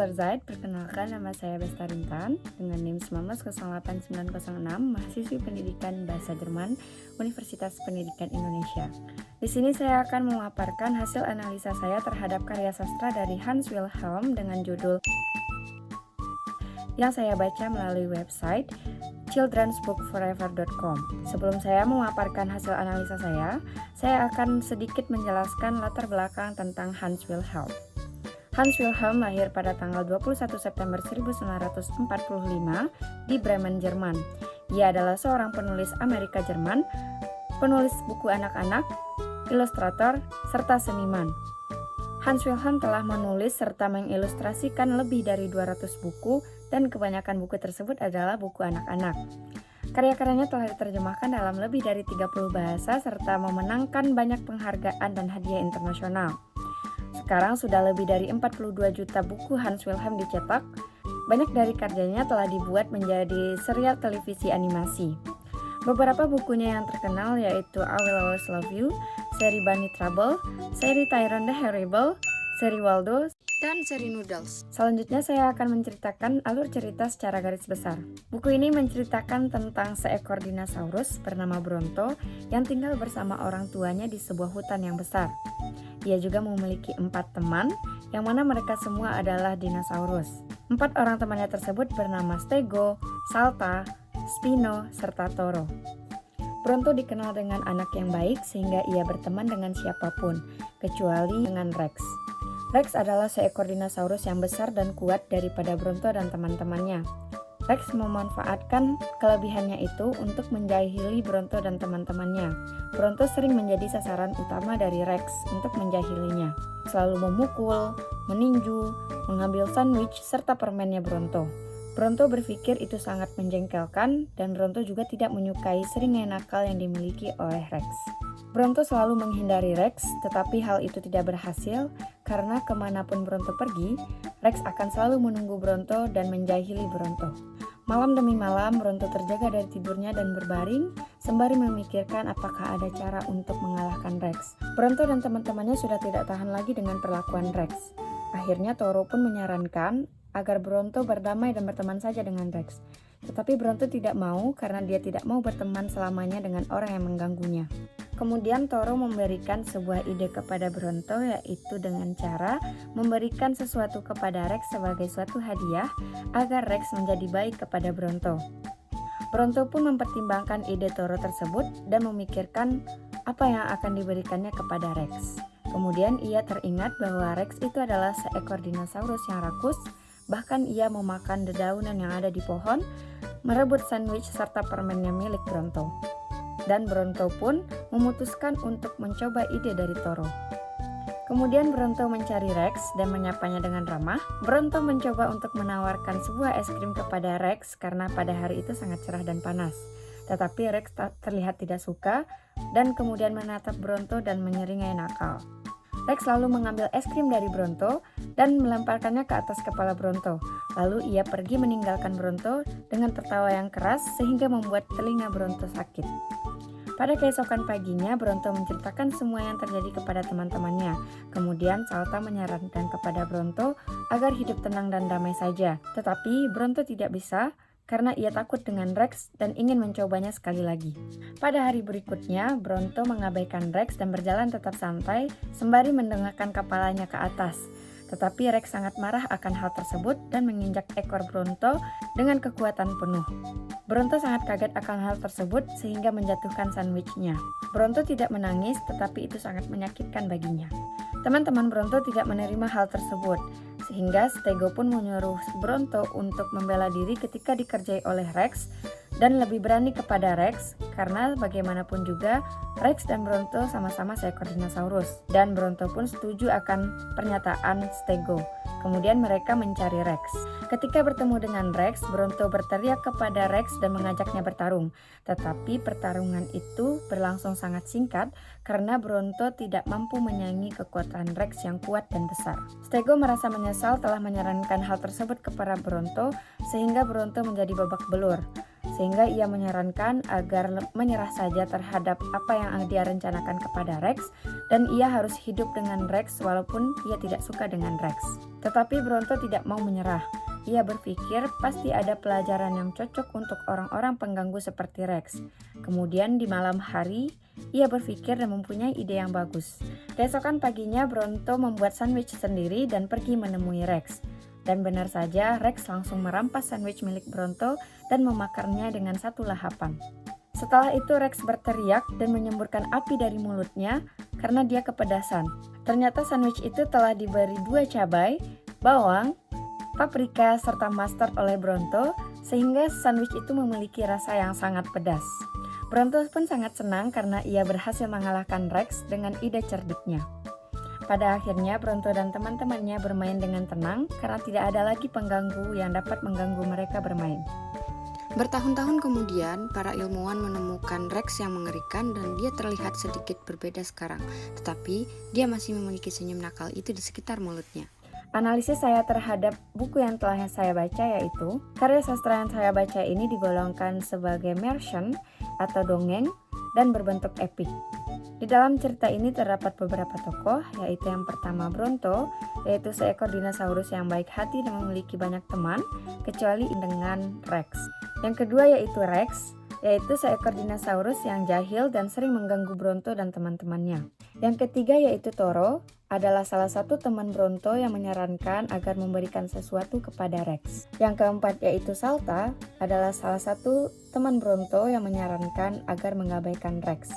Mr. Zaid, perkenalkan nama saya Besta Rintan dengan NIM 1908906, mahasiswi pendidikan Bahasa Jerman, Universitas Pendidikan Indonesia. Di sini saya akan memaparkan hasil analisa saya terhadap karya sastra dari Hans Wilhelm dengan judul yang saya baca melalui website childrensbookforever.com. Sebelum saya memaparkan hasil analisa saya akan sedikit menjelaskan latar belakang tentang Hans Wilhelm. Hans Wilhelm lahir pada tanggal 21 September 1945 di Bremen, Jerman. Ia adalah seorang penulis Amerika Jerman, penulis buku anak-anak, ilustrator, serta seniman. Hans Wilhelm telah menulis serta mengilustrasikan lebih dari 200 buku dan kebanyakan buku tersebut adalah buku anak-anak. Karya-karyanya telah diterjemahkan dalam lebih dari 30 bahasa serta memenangkan banyak penghargaan dan hadiah internasional. Sekarang sudah lebih dari 42 juta buku Hans Wilhelm dicetak. Banyak dari karyanya telah dibuat menjadi serial televisi animasi. Beberapa bukunya yang terkenal yaitu I Will Always Love You, seri Bunny Trouble, seri Tyrone the Horrible, seri Waldo, dan seri Noodles. Selanjutnya saya akan menceritakan alur cerita secara garis besar. Buku ini menceritakan tentang seekor dinosaurus bernama Bronto yang tinggal bersama orang tuanya di sebuah hutan yang besar. Ia juga memiliki 4 teman, yang mana mereka semua adalah dinosaurus. 4 orang temannya tersebut bernama Stego, Salta, Spino, serta Toro. Bronto dikenal dengan anak yang baik sehingga ia berteman dengan siapapun, kecuali dengan Rex. Rex adalah seekor dinosaurus yang besar dan kuat daripada Bronto dan teman-temannya. Rex memanfaatkan kelebihannya itu untuk menjahili Bronto dan teman-temannya. Bronto sering menjadi sasaran utama dari Rex untuk menjahilinya, selalu memukul, meninju, mengambil sandwich, serta permennya Bronto. Bronto berpikir itu sangat menjengkelkan dan Bronto juga tidak menyukai seringnya nakal yang dimiliki oleh Rex. Bronto selalu menghindari Rex, tetapi hal itu tidak berhasil karena kemanapun Bronto pergi, Rex akan selalu menunggu Bronto dan menjahili Bronto. Malam demi malam, Bronto terjaga dari tidurnya dan berbaring, sembari memikirkan apakah ada cara untuk mengalahkan Rex. Bronto dan teman-temannya sudah tidak tahan lagi dengan perlakuan Rex. Akhirnya Toro pun menyarankan agar Bronto berdamai dan berteman saja dengan Rex. Tetapi Bronto tidak mau karena dia tidak mau berteman selamanya dengan orang yang mengganggunya. Kemudian Toro memberikan sebuah ide kepada Bronto, yaitu dengan cara memberikan sesuatu kepada Rex sebagai suatu hadiah agar Rex menjadi baik kepada Bronto. Bronto pun mempertimbangkan ide Toro tersebut dan memikirkan apa yang akan diberikannya kepada Rex. Kemudian ia teringat bahwa Rex itu adalah seekor dinosaurus yang rakus, bahkan ia memakan dedaunan yang ada di pohon, merebut sandwich serta permennya milik Bronto. Dan Bronto pun memutuskan untuk mencoba ide dari Toro. Kemudian Bronto mencari Rex dan menyapanya dengan ramah. Bronto mencoba untuk menawarkan sebuah es krim kepada Rex karena pada hari itu sangat cerah dan panas. Tetapi Rex terlihat tidak suka dan kemudian menatap Bronto dan menyeringai nakal. Rex lalu mengambil es krim dari Bronto dan melemparkannya ke atas kepala Bronto. Lalu ia pergi meninggalkan Bronto dengan tertawa yang keras sehingga membuat telinga Bronto sakit. Pada keesokan paginya, Bronto menceritakan semua yang terjadi kepada teman-temannya. Kemudian Salta menyarankan kepada Bronto agar hidup tenang dan damai saja. Tetapi Bronto tidak bisa karena ia takut dengan Rex dan ingin mencobanya sekali lagi. Pada hari berikutnya, Bronto mengabaikan Rex dan berjalan tetap santai sembari mendengakkan kepalanya ke atas. Tetapi Rex sangat marah akan hal tersebut dan menginjak ekor Bronto dengan kekuatan penuh. Bronto sangat kaget akan hal tersebut sehingga menjatuhkan sandwichnya. Bronto tidak menangis, tetapi itu sangat menyakitkan baginya. Teman-teman Bronto tidak menerima hal tersebut, sehingga Stego pun menyuruh Bronto untuk membela diri ketika dikerjai oleh Rex dan lebih berani kepada Rex karena bagaimanapun juga Rex dan Bronto sama-sama seekor dinosaurus dan Bronto pun setuju akan pernyataan Stego. Kemudian mereka mencari Rex. Ketika bertemu dengan Rex, Bronto berteriak kepada Rex dan mengajaknya bertarung. Tetapi pertarungan itu berlangsung sangat singkat karena Bronto tidak mampu menyaingi kekuatan Rex yang kuat dan besar. Stego merasa menyesal telah menyarankan hal tersebut kepada Bronto sehingga Bronto menjadi babak belur. sehingga ia menyarankan agar menyerah saja terhadap apa yang dia rencanakan kepada Rex, dan ia harus hidup dengan Rex walaupun ia tidak suka dengan Rex. Tetapi Bronto tidak mau menyerah. Ia berpikir pasti ada pelajaran yang cocok untuk orang-orang pengganggu seperti Rex. Kemudian di malam hari, ia berpikir dan mempunyai ide yang bagus. Keesokan paginya, Bronto membuat sandwich sendiri dan pergi menemui Rex. Dan benar saja, Rex langsung merampas sandwich milik Bronto dan memakannya dengan satu lahapan. Setelah itu Rex berteriak dan menyemburkan api dari mulutnya karena dia kepedasan. Ternyata sandwich itu telah diberi 2 cabai, bawang, paprika, serta mustard oleh Bronto, sehingga sandwich itu memiliki rasa yang sangat pedas. Bronto pun sangat senang karena ia berhasil mengalahkan Rex dengan ide cerdiknya. Pada akhirnya Bronto dan teman-temannya bermain dengan tenang karena tidak ada lagi pengganggu yang dapat mengganggu mereka bermain. Bertahun-tahun kemudian, para ilmuwan menemukan Rex yang mengerikan dan dia terlihat sedikit berbeda sekarang. Tetapi, dia masih memiliki senyum nakal itu di sekitar mulutnya. Analisis saya terhadap buku yang telah saya baca yaitu, karya sastra yang saya baca ini digolongkan sebagai merchant atau dongeng dan berbentuk epik. Di dalam cerita ini terdapat beberapa tokoh, yaitu yang pertama Bronto, yaitu seekor dinosaurus yang baik hati dan memiliki banyak teman, kecuali dengan Rex. Yang kedua yaitu Rex, yaitu seekor dinosaurus yang jahil dan sering mengganggu Bronto dan teman-temannya. Yang ketiga yaitu Toro, adalah salah satu teman Bronto yang menyarankan agar memberikan sesuatu kepada Rex. Yang keempat yaitu Salta, adalah salah satu teman Bronto yang menyarankan agar mengabaikan Rex.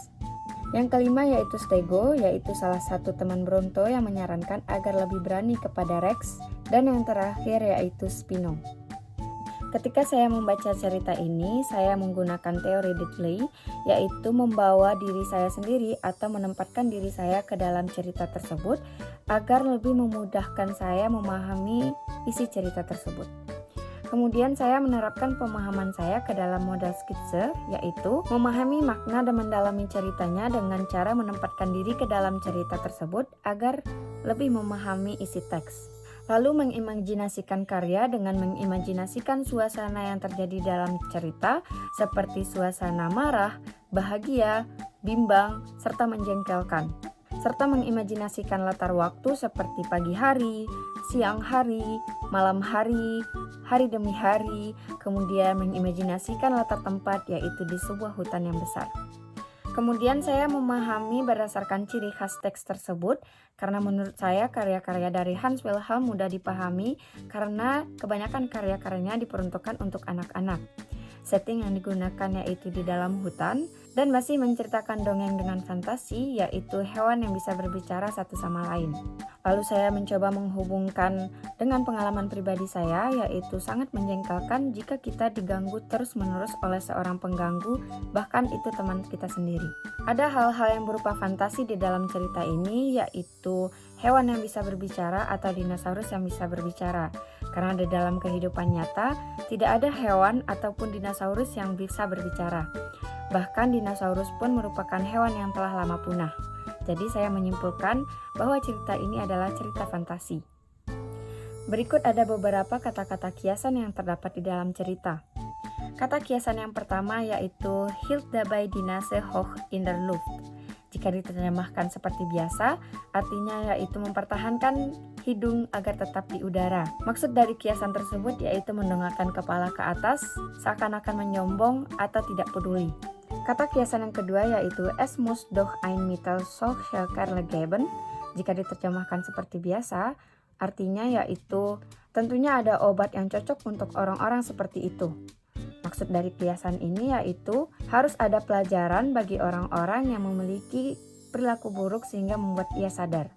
Yang kelima yaitu Stego, yaitu salah satu teman Bronto yang menyarankan agar lebih berani kepada Rex. Dan yang terakhir yaitu Spino. Ketika saya membaca cerita ini, saya menggunakan teori Dudley, yaitu membawa diri saya sendiri atau menempatkan diri saya ke dalam cerita tersebut agar lebih memudahkan saya memahami isi cerita tersebut. Kemudian saya menerapkan pemahaman saya ke dalam model skitse, yaitu memahami makna dan mendalami ceritanya dengan cara menempatkan diri ke dalam cerita tersebut agar lebih memahami isi teks. Lalu mengimajinasikan karya dengan mengimajinasikan suasana yang terjadi dalam cerita seperti suasana marah, bahagia, bimbang, serta menjengkelkan. Serta mengimajinasikan latar waktu seperti pagi hari, siang hari, malam hari, hari demi hari, kemudian mengimajinasikan latar tempat yaitu di sebuah hutan yang besar. Kemudian saya memahami berdasarkan ciri khas teks tersebut karena menurut saya karya-karya dari Hans Wilhelm mudah dipahami karena kebanyakan karya-karyanya diperuntukkan untuk anak-anak. Setting yang digunakan yaitu di dalam hutan dan masih menceritakan dongeng dengan fantasi yaitu hewan yang bisa berbicara satu sama lain. Lalu saya mencoba menghubungkan dengan pengalaman pribadi saya yaitu sangat menjengkelkan jika kita diganggu terus-menerus oleh seorang pengganggu, bahkan itu teman kita sendiri. Ada hal-hal yang berupa fantasi di dalam cerita ini yaitu hewan yang bisa berbicara atau dinosaurus yang bisa berbicara. Karena di dalam kehidupan nyata tidak ada hewan ataupun dinosaurus yang bisa berbicara. Bahkan dinosaurus pun merupakan hewan yang telah lama punah. Jadi saya menyimpulkan bahwa cerita ini adalah cerita fantasi. Berikut ada beberapa kata-kata kiasan yang terdapat di dalam cerita. Kata kiasan yang pertama yaitu Hielt dabei die Nase hoch in der Luft. Jika diterjemahkan seperti biasa, artinya yaitu mempertahankan hidung agar tetap di udara. Maksud dari kiasan tersebut yaitu mendongakkan kepala ke atas, seakan-akan menyombong atau tidak peduli. Kata kiasan yang kedua yaitu Es muss doch ein Mittel solcher Kerle geben. Jika diterjemahkan seperti biasa, artinya yaitu tentunya ada obat yang cocok untuk orang-orang seperti itu. Maksud dari kiasan ini yaitu harus ada pelajaran bagi orang-orang yang memiliki perilaku buruk sehingga membuat ia sadar.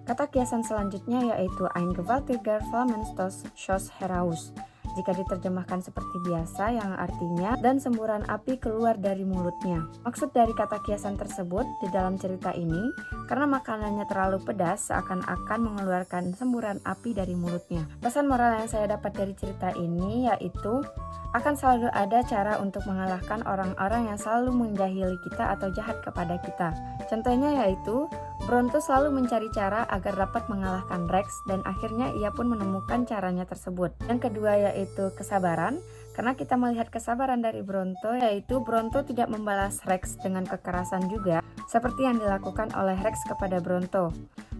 Kata kiasan selanjutnya yaitu Ein gewaltiger Flammenstoß schoss heraus. Jika diterjemahkan seperti biasa yang artinya dan semburan api keluar dari mulutnya. Maksud dari kata kiasan tersebut di dalam cerita ini karena makanannya terlalu pedas seakan-akan mengeluarkan semburan api dari mulutnya. Pesan moral yang saya dapat dari cerita ini yaitu akan selalu ada cara untuk mengalahkan orang-orang yang selalu menjahili kita atau jahat kepada kita. Contohnya yaitu Bronto selalu mencari cara agar dapat mengalahkan Rex dan akhirnya ia pun menemukan caranya tersebut. Yang kedua yaitu kesabaran, Karena kita melihat kesabaran dari Bronto, yaitu Bronto tidak membalas Rex dengan kekerasan juga, seperti yang dilakukan oleh Rex kepada Bronto.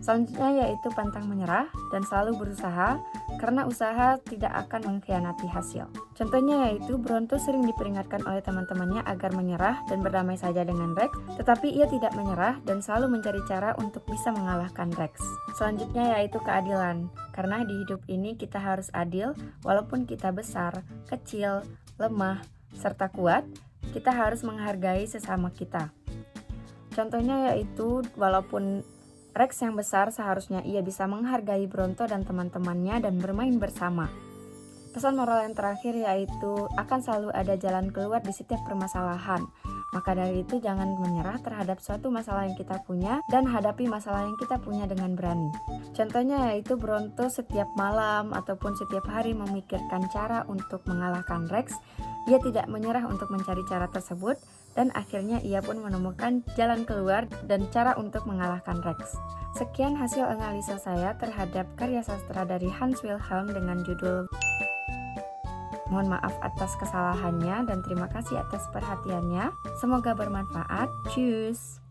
Selanjutnya yaitu pantang menyerah dan selalu berusaha, karena usaha tidak akan mengkhianati hasil. Contohnya yaitu Bronto sering diperingatkan oleh teman-temannya agar menyerah dan berdamai saja dengan Rex, tetapi ia tidak menyerah dan selalu mencari cara untuk bisa mengalahkan Rex. Selanjutnya yaitu keadilan, karena di hidup ini kita harus adil, walaupun kita besar, kecil, lemah, serta kuat, kita harus menghargai sesama kita. Contohnya yaitu walaupun Rex yang besar seharusnya ia bisa menghargai Bronto dan teman-temannya dan bermain bersama. Pesan moral yang terakhir yaitu akan selalu ada jalan keluar di setiap permasalahan. Maka dari itu jangan menyerah terhadap suatu masalah yang kita punya dan hadapi masalah yang kita punya dengan berani. Contohnya yaitu Bronto setiap malam ataupun setiap hari memikirkan cara untuk mengalahkan Rex. Ia tidak menyerah untuk mencari cara tersebut dan akhirnya ia pun menemukan jalan keluar dan cara untuk mengalahkan Rex. Sekian hasil analisa saya terhadap karya sastra dari Hans Wilhelm dengan judul. Mohon maaf atas kesalahannya dan terima kasih atas perhatiannya. Semoga bermanfaat. Tschüss.